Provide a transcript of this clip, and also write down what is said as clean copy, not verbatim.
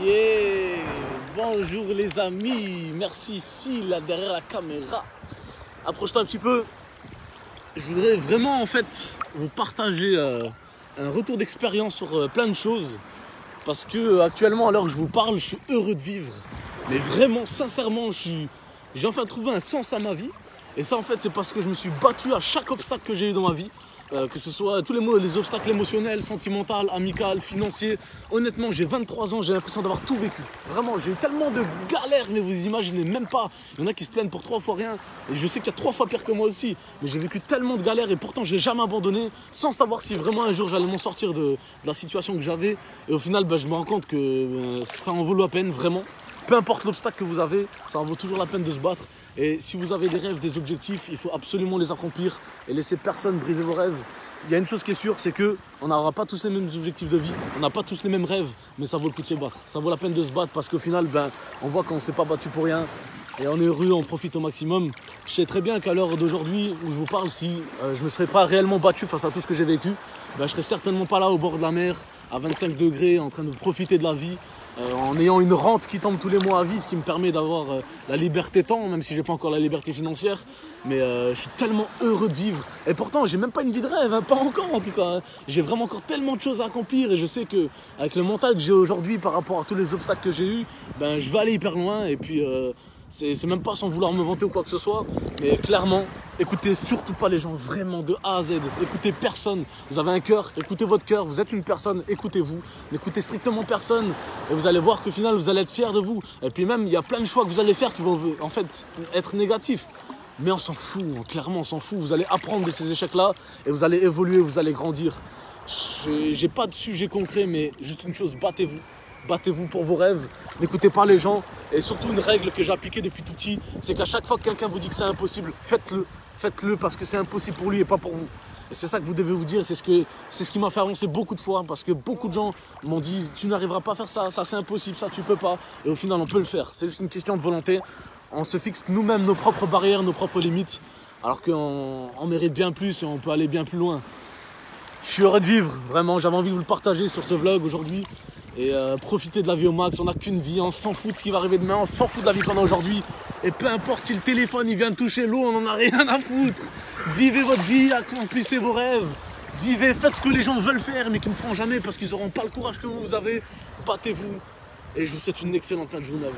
Yeah! Bonjour les amis, merci Phil là derrière la caméra. Approche-toi un petit peu. Je voudrais vraiment en fait vous partager un retour d'expérience sur plein de choses. Parce que actuellement, à l'heure où je vous parle, je suis heureux de vivre. Mais vraiment, sincèrement, j'ai enfin trouvé un sens à ma vie. Et ça en fait c'est parce que je me suis battu à chaque obstacle que j'ai eu dans ma vie. Que ce soit tous les obstacles émotionnels, sentimentaux, amicaux, financiers. Honnêtement, j'ai 23 ans, j'ai l'impression d'avoir tout vécu. Vraiment, j'ai eu tellement de galères, mais vous imaginez même pas. Il y en a qui se plaignent pour 3 fois rien. Et je sais qu'il y a 3 fois pire que moi aussi. Mais j'ai vécu tellement de galères et pourtant, je n'ai jamais abandonné sans savoir si vraiment un jour j'allais m'en sortir de la situation que j'avais. Et au final, je me rends compte que ça en vaut la peine, vraiment. Peu importe l'obstacle que vous avez, ça en vaut toujours la peine de se battre. Et si vous avez des rêves, des objectifs, il faut absolument les accomplir et laisser personne briser vos rêves. Il y a une chose qui est sûre, c'est qu'on n'aura pas tous les mêmes objectifs de vie, on n'a pas tous les mêmes rêves, mais ça vaut le coup de se battre. Ça vaut la peine de se battre parce qu'au final, on voit qu'on ne s'est pas battu pour rien. Et on est heureux, on profite au maximum. Je sais très bien qu'à l'heure d'aujourd'hui où je vous parle, si je ne me serais pas réellement battu face à tout ce que j'ai vécu, je ne serais certainement pas là au bord de la mer, à 25 degrés, en train de profiter de la vie. En ayant une rente qui tombe tous les mois à vie, ce qui me permet d'avoir la liberté temps, même si j'ai pas encore la liberté financière. Mais je suis tellement heureux de vivre. Et pourtant, j'ai même pas une vie de rêve, hein, pas encore en tout cas. Hein. J'ai vraiment encore tellement de choses à accomplir et je sais que avec le mental que j'ai aujourd'hui par rapport à tous les obstacles que j'ai eus, je vais aller hyper loin. Et puis c'est même pas sans vouloir me vanter ou quoi que ce soit, mais clairement, écoutez surtout pas les gens vraiment de A à Z. Écoutez personne. Vous avez un cœur, écoutez votre cœur. Vous êtes une personne, écoutez-vous. N'écoutez strictement personne. Et vous allez voir qu'au final, vous allez être fiers de vous. Et puis même, il y a plein de choix que vous allez faire qui vont en fait être négatifs. Mais on s'en fout, clairement on s'en fout. Vous allez apprendre de ces échecs-là et vous allez évoluer, vous allez grandir. J'ai pas de sujet concret, mais juste une chose, battez-vous. Battez-vous pour vos rêves, n'écoutez pas les gens. Et surtout une règle que j'ai appliquée depuis tout petit, c'est qu'à chaque fois que quelqu'un vous dit que c'est impossible, faites-le. Faites-le parce que c'est impossible pour lui et pas pour vous. Et c'est ça que vous devez vous dire, c'est ce qui m'a fait avancer beaucoup de fois. Parce que beaucoup de gens m'ont dit, tu n'arriveras pas à faire ça, ça c'est impossible, ça tu peux pas. Et au final on peut le faire, c'est juste une question de volonté. On se fixe nous-mêmes nos propres barrières, nos propres limites. Alors qu'on mérite bien plus et on peut aller bien plus loin. Je suis heureux de vivre, vraiment, j'avais envie de vous le partager sur ce vlog aujourd'hui. Et profiter de la vie au max, on n'a qu'une vie, on s'en fout de ce qui va arriver demain, on s'en fout de la vie pendant aujourd'hui. Et peu importe si le téléphone il vient de toucher l'eau, on n'en a rien à foutre. Vivez votre vie, accomplissez vos rêves. Vivez, faites ce que les gens veulent faire mais qui ne feront jamais parce qu'ils n'auront pas le courage que vous avez. Battez-vous. Et je vous souhaite une excellente fin de journée à vous.